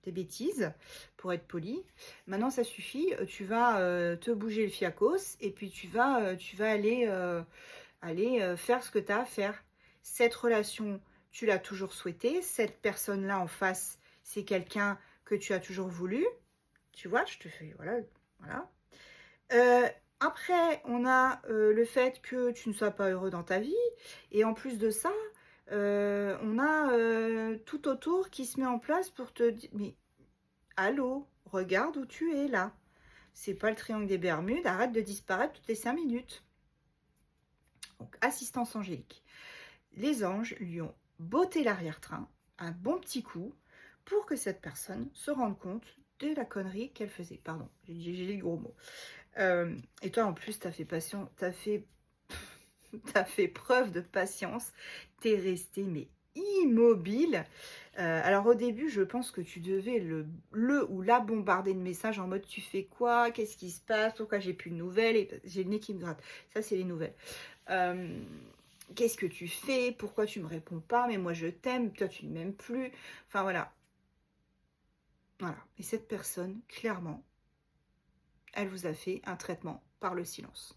S1: bêtises, pour être poli. Maintenant, ça suffit, tu vas te bouger le fiacos et puis tu vas aller... faire ce que tu as à faire. Cette relation, tu l'as toujours souhaitée. Cette personne-là en face, c'est quelqu'un que tu as toujours voulu. Tu vois, je te fais... Voilà. Après, on a le fait que tu ne sois pas heureux dans ta vie. Et en plus de ça, on a tout autour qui se met en place pour te dire... Mais, allô, regarde où tu es là. C'est pas le triangle des Bermudes. Arrête de disparaître toutes les 5 minutes. Donc, assistance angélique. Les anges lui ont botté l'arrière-train, un bon petit coup, pour que cette personne se rende compte de la connerie qu'elle faisait. Pardon, j'ai dit le gros mot. Et toi, en plus, t'as fait preuve de patience. T'es resté, mais immobile. Alors, au début, je pense que tu devais le ou la bombarder de messages en mode, tu fais quoi? Qu'est-ce qui se passe? Pourquoi j'ai plus de nouvelles? Et j'ai le nez qui me gratte. Ça, c'est les nouvelles. Qu'est-ce que tu fais? Pourquoi tu me réponds pas? Mais moi je t'aime, toi tu ne m'aimes plus. Enfin voilà. Voilà. Et cette personne, clairement, elle vous a fait un traitement par le silence.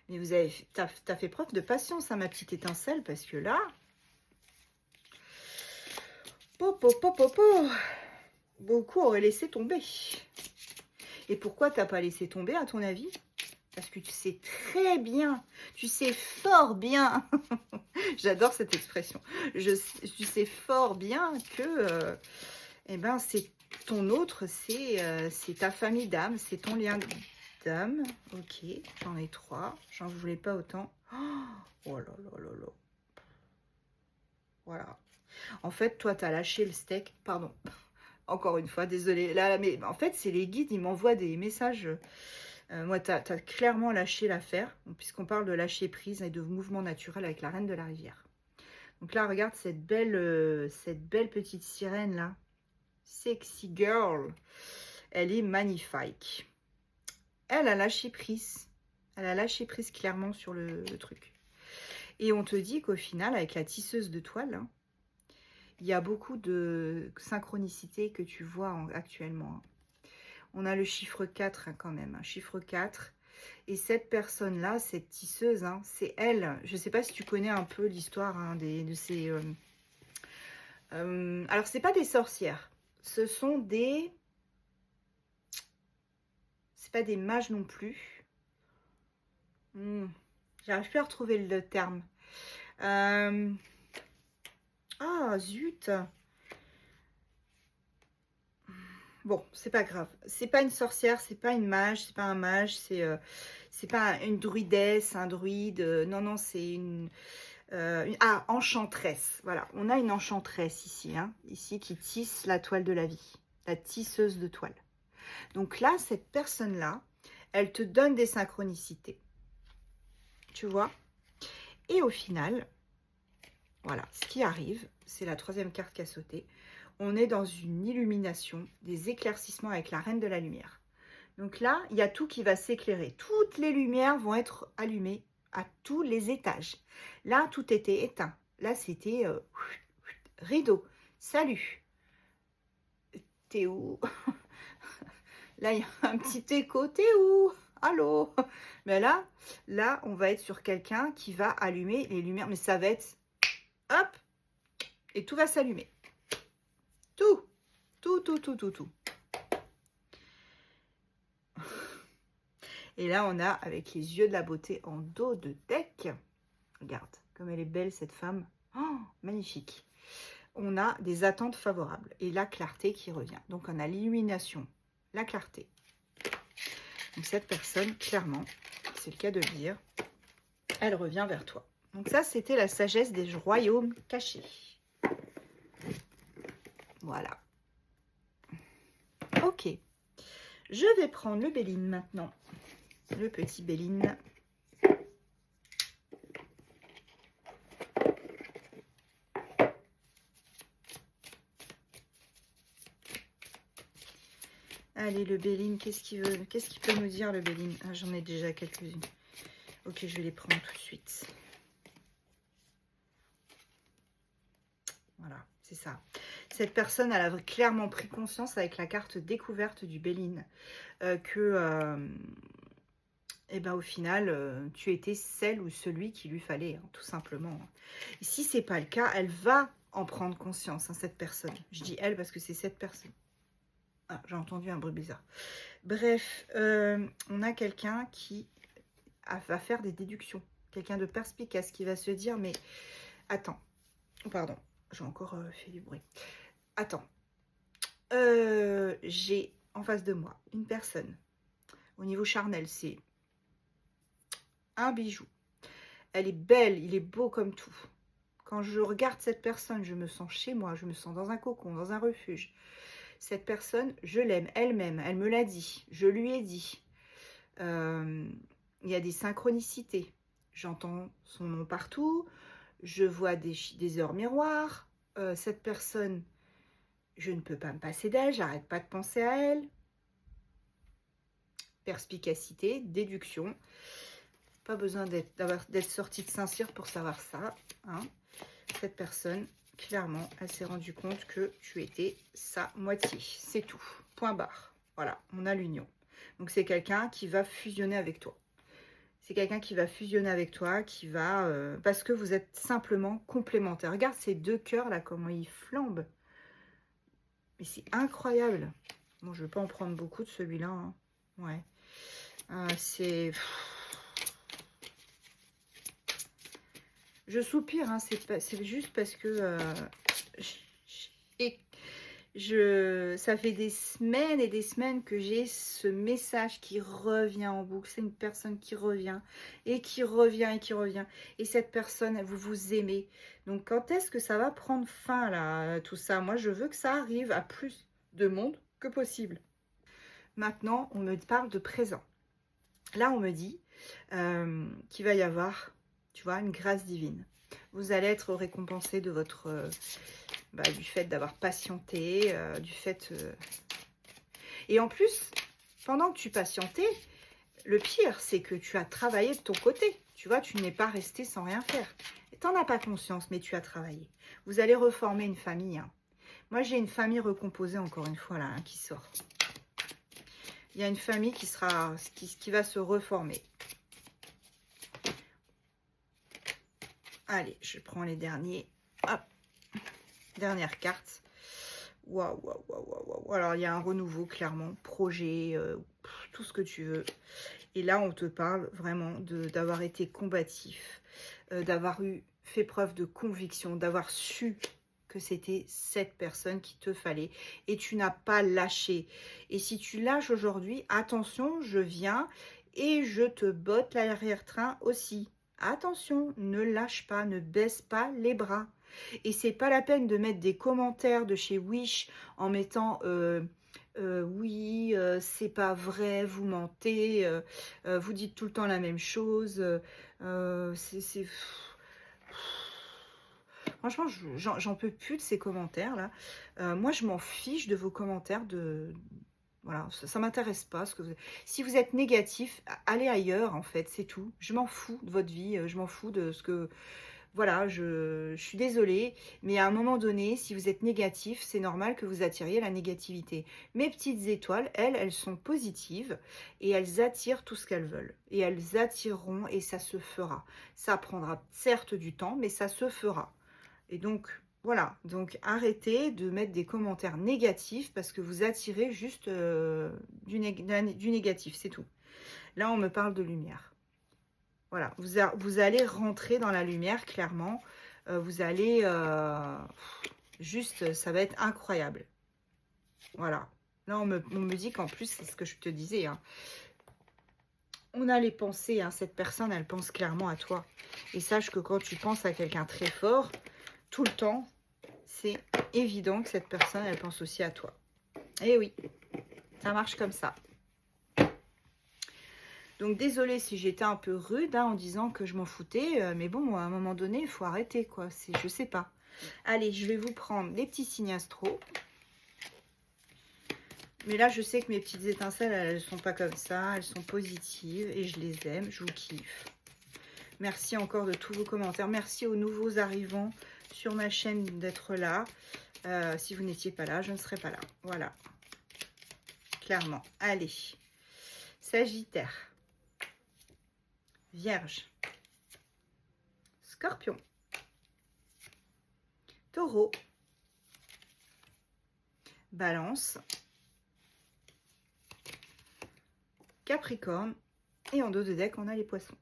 S1: Mais t'as fait preuve de patience, hein, ma petite étincelle, parce que là, beaucoup auraient laissé tomber. Et pourquoi t'as pas laissé tomber, à ton avis? Parce que tu sais très bien, tu sais fort bien, j'adore cette expression, tu sais fort bien que c'est ton autre, c'est ta famille d'âme, c'est ton lien d'âme. Ok, j'en ai 3, j'en voulais pas autant. Oh là là là là. Voilà. En fait, toi, tu as lâché le steak, pardon. Encore une fois, désolée. Là, mais en fait, c'est les guides, ils m'envoient des messages... moi, tu as clairement lâché l'affaire, puisqu'on parle de lâcher prise et de mouvement naturel avec la reine de la rivière. Donc là, regarde cette belle petite sirène là. Sexy girl. Elle est magnifique. Elle a lâché prise. Elle a lâché prise clairement sur le truc. Et on te dit qu'au final, avec la tisseuse de toile, hein, il y a beaucoup de synchronicité que tu vois actuellement. Hein. On a le chiffre 4 hein, quand même, chiffre 4. Et cette personne-là, cette tisseuse, hein, c'est elle. Je ne sais pas si tu connais un peu l'histoire hein, de ces... alors, ce n'est pas des sorcières. Ce sont des... C'est pas des mages non plus. J'arrive plus à retrouver le terme. Ah, zut. Bon, c'est pas grave. C'est pas une sorcière, c'est pas une mage, c'est pas un mage, c'est pas une druidesse, un druide. Non, non, c'est ah, enchanteresse. Voilà, on a une enchanteresse ici, hein, ici qui tisse la toile de la vie, la tisseuse de toile. Donc là, cette personne-là, elle te donne des synchronicités. Tu vois? Et au final, voilà, ce qui arrive, c'est la troisième carte qui a sauté. On est dans une illumination, des éclaircissements avec la Reine de la Lumière. Donc là, il y a tout qui va s'éclairer. Toutes les lumières vont être allumées à tous les étages. Là, tout était éteint. Là, c'était rideau. Salut. T'es où? Là, il y a un petit écho. T'es où? Allô? Mais là, on va être sur quelqu'un qui va allumer les lumières. Mais ça va être... Hop! Et tout va s'allumer. Tout. Tout. Et là, on a, avec les yeux de la beauté en dos de deck, regarde, comme elle est belle, cette femme. Oh, magnifique. On a des attentes favorables et la clarté qui revient. Donc, on a l'illumination, la clarté. Donc, cette personne, clairement, c'est le cas de le dire, elle revient vers toi. Donc, ça, c'était la sagesse des royaumes cachés. Voilà. Ok. Je vais prendre le Béline maintenant. Le petit Béline. Allez, le Béline, qu'est-ce qu'il veut? Qu'est-ce qu'il peut nous dire, le Béline? Ah, j'en ai déjà quelques-unes. Ok, je vais les prendre tout de suite. Voilà, c'est ça. Cette personne, elle a clairement pris conscience avec la carte découverte du Béline et ben, au final, tu étais celle ou celui qu'il lui fallait, hein, tout simplement. Et si ce n'est pas le cas, elle va en prendre conscience, hein, cette personne. Je dis elle parce que c'est cette personne. Ah, j'ai entendu un bruit bizarre. Bref, on a quelqu'un qui va faire des déductions. Quelqu'un de perspicace qui va se dire, mais attends, pardon, j'ai encore fait du bruit. Attends, j'ai en face de moi une personne. Au niveau charnel, c'est un bijou. Elle est belle, il est beau comme tout. Quand je regarde cette personne, je me sens chez moi, je me sens dans un cocon, dans un refuge. Cette personne, je l'aime, elle-même, elle me l'a dit, je lui ai dit. Il y a des synchronicités. J'entends son nom partout, je vois des heures miroirs. Cette personne, je ne peux pas me passer d'elle, j'arrête pas de penser à elle. Perspicacité, déduction. Pas besoin d'être sortie de Saint-Cyr pour savoir ça. Hein. Cette personne, clairement, elle s'est rendue compte que tu étais sa moitié. C'est tout. Point barre. Voilà, on a l'union. Donc, c'est quelqu'un qui va fusionner avec toi. C'est quelqu'un qui va fusionner avec toi, qui va... parce que vous êtes simplement complémentaires. Regarde ces deux cœurs, là, comment ils flambent. Mais c'est incroyable. Bon, je ne vais pas en prendre beaucoup de celui-là. Hein. Ouais. C'est... Je soupire, hein, c'est juste parce que ça fait des semaines et des semaines que j'ai ce message qui revient en boucle. C'est une personne qui revient et qui revient et qui revient. Et cette personne, vous vous aimez. Donc, quand est-ce que ça va prendre fin, là, tout ça? Moi, je veux que ça arrive à plus de monde que possible. Maintenant, on me parle de présent. Là, on me dit qu'il va y avoir... Tu vois, une grâce divine. Vous allez être récompensé de votre, du fait d'avoir patienté, du fait... Et en plus, pendant que tu patientais, Le pire, c'est que tu as travaillé de ton côté. Tu vois, tu n'es pas resté sans rien faire. Tu n'en as pas conscience, mais tu as travaillé. Vous allez reformer une famille. Hein. Moi, j'ai une famille recomposée, encore une fois, là, hein, qui sort. Il y a une famille qui va se reformer. Allez, je prends les derniers. Hop. Dernière carte. Waouh, waouh, waouh, waouh. Alors, il y a un renouveau, clairement. Projet, tout ce que tu veux. Et là, on te parle vraiment d'avoir été combatif, d'avoir fait preuve de conviction, d'avoir su que c'était cette personne qu'il te fallait. Et tu n'as pas lâché. Et si tu lâches aujourd'hui, attention, je viens et je te botte l'arrière-train aussi. Attention, ne lâche pas, ne baisse pas les bras. Et c'est pas la peine de mettre des commentaires de chez Wish en mettant oui, c'est pas vrai, vous mentez, vous dites tout le temps la même chose. Franchement, j'en peux plus de ces commentaires là. Moi, je m'en fiche de vos commentaires voilà, ça m'intéresse pas. Si vous êtes négatif, allez ailleurs en fait, c'est tout. Je m'en fous de votre vie, je m'en fous de ce que... Voilà, je suis désolée, mais à un moment donné, si vous êtes négatif, c'est normal que vous attiriez la négativité. Mes petites étoiles, elles sont positives et elles attirent tout ce qu'elles veulent. Et elles attireront et ça se fera. Ça prendra certes du temps, mais ça se fera. Et donc, voilà. Donc, arrêtez de mettre des commentaires négatifs parce que vous attirez juste du négatif, c'est tout. Là, on me parle de lumière. Voilà, vous allez rentrer dans la lumière, clairement. Vous allez... juste, ça va être incroyable. Voilà. Là, on me dit qu'en plus, c'est ce que je te disais. Hein, on a les pensées. Hein, cette personne, elle pense clairement à toi. Et sache que quand tu penses à quelqu'un très fort, tout le temps, c'est évident que cette personne, elle pense aussi à toi. Et oui, ça marche comme ça. Donc, désolée si j'étais un peu rude hein, en disant que je m'en foutais. Mais bon, à un moment donné, il faut arrêter, quoi. Je sais pas. Allez, je vais vous prendre les petits signes astro. Mais là, je sais que mes petites étincelles, elles ne sont pas comme ça. Elles sont positives et je les aime. Je vous kiffe. Merci encore de tous vos commentaires. Merci aux nouveaux arrivants sur ma chaîne d'être là. Si vous n'étiez pas là, je ne serais pas là. Voilà. Clairement. Allez. Sagittaire. Vierge, Scorpion, Taureau, Balance, Capricorne et en dos de deck on a les Poissons.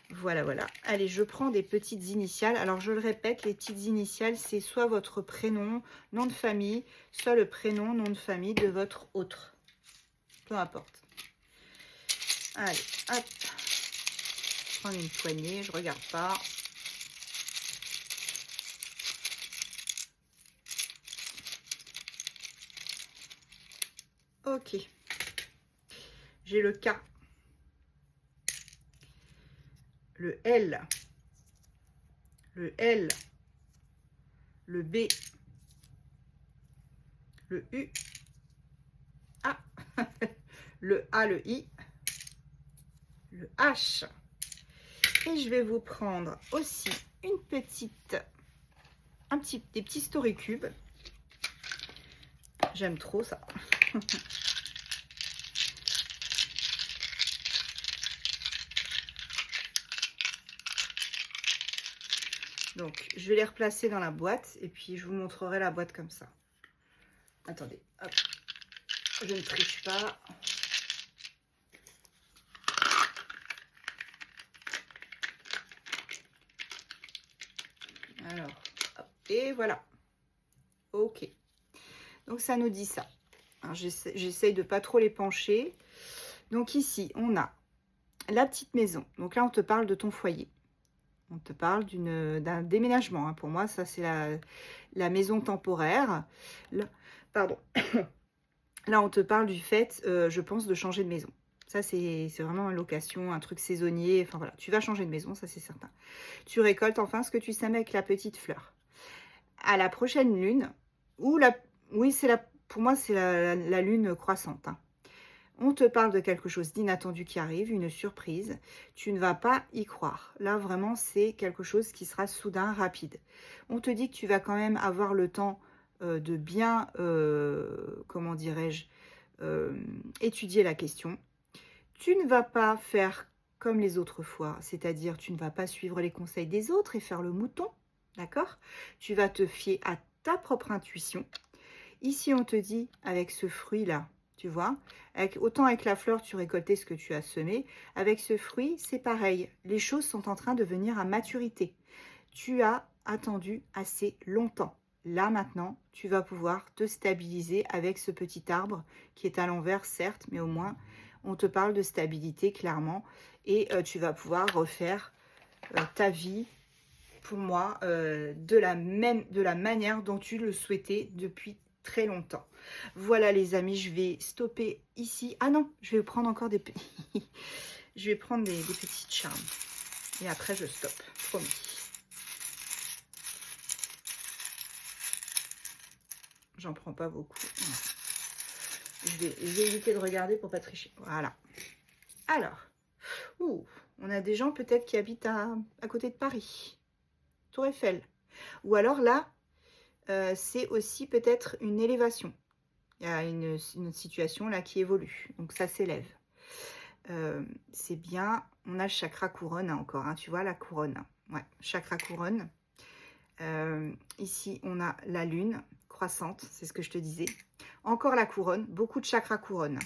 S1: Voilà, voilà. Allez, je prends des petites initiales. Alors, je le répète, les petites initiales, c'est soit votre prénom, nom de famille, soit le prénom, nom de famille de votre autre. Peu importe. Allez, hop. Je prends une poignée, je regarde pas. Ok. J'ai le K. Le L. Le L. Le B. Le U. Ah. Le A, le I. Le H. Et je vais vous prendre aussi une petite, des petits story cubes. J'aime trop ça. Donc, je vais les replacer dans la boîte et puis je vous montrerai la boîte comme ça. Attendez, hop. Je ne triche pas. Alors, hop, et voilà. Ok. Donc, ça nous dit ça. J'essaye de pas trop les pencher. Donc, ici, on a la petite maison. Donc là, on te parle de ton foyer. On te parle d'un déménagement. Hein. Pour moi, ça, c'est la maison temporaire. Là, pardon. Là, on te parle du fait, je pense, de changer de maison. Ça, c'est vraiment une location, un truc saisonnier. Enfin, voilà, tu vas changer de maison, ça, c'est certain. Tu récoltes enfin ce que tu sèmes avec la petite fleur. À la prochaine lune, ou oui, pour moi, c'est la lune croissante. Hein. On te parle de quelque chose d'inattendu qui arrive, une surprise. Tu ne vas pas y croire. Là, vraiment, c'est quelque chose qui sera soudain, rapide. On te dit que tu vas quand même avoir le temps de bien, comment dirais-je, étudier la question. Tu ne vas pas faire comme les autres fois, c'est-à-dire tu ne vas pas suivre les conseils des autres et faire le mouton, d'accord? Tu vas te fier à ta propre intuition. Ici, on te dit, avec ce fruit-là, tu vois, autant avec la fleur, tu récoltais ce que tu as semé. Avec ce fruit, c'est pareil. Les choses sont en train de venir à maturité. Tu as attendu assez longtemps. Là, maintenant, tu vas pouvoir te stabiliser avec ce petit arbre qui est à l'envers, certes, mais au moins, on te parle de stabilité, clairement. Et tu vas pouvoir refaire ta vie, pour moi, de la manière dont tu le souhaitais depuis très longtemps. Voilà les amis, je vais stopper ici. Ah non, je vais prendre encore des je vais prendre des petites charmes. Et après je stoppe, promis. J'en prends pas beaucoup. Je vais éviter de regarder pour pas tricher. Voilà. Alors, on a des gens peut-être qui habitent à côté de Paris. Tour Eiffel. Ou alors là, c'est aussi peut-être une élévation. Il y a une situation là qui évolue, donc ça s'élève. C'est bien, on a le chakra couronne encore, hein, tu vois la couronne. Ouais, chakra couronne. Ici, on a la lune croissante, c'est ce que je te disais. Encore la couronne, beaucoup de chakra couronne.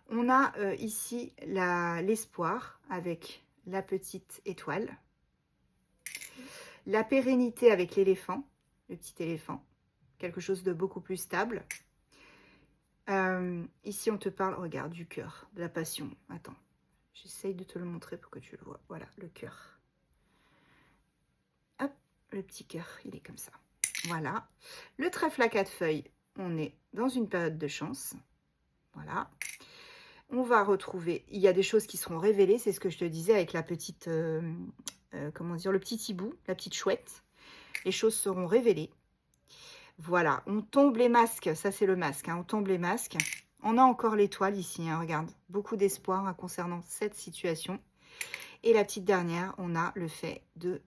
S1: On a ici l'espoir avec la petite étoile. La pérennité avec l'éléphant, le petit éléphant. Quelque chose de beaucoup plus stable. Ici, on te parle, regarde, du cœur, de la passion. Attends, j'essaye de te le montrer pour que tu le vois. Voilà, le cœur. Hop, le petit cœur, il est comme ça. Voilà. Le trèfle à 4 feuilles, on est dans une période de chance. Voilà. On va retrouver, il y a des choses qui seront révélées, c'est ce que je te disais avec la petite, comment dire, le petit hibou, la petite chouette. Les choses seront révélées. Voilà, on tombe les masques, ça c'est le masque, hein, on tombe les masques. On a encore l'étoile ici, hein, regarde, beaucoup d'espoir hein, concernant cette situation. Et la petite dernière, on a le fait de,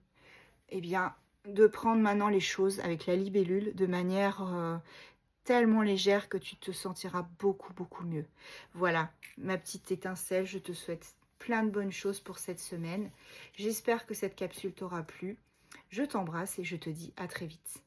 S1: eh bien, de prendre maintenant les choses avec la libellule de manière tellement légère que tu te sentiras beaucoup, beaucoup mieux. Voilà, ma petite étincelle, je te souhaite plein de bonnes choses pour cette semaine. J'espère que cette capsule t'aura plu. Je t'embrasse et je te dis à très vite.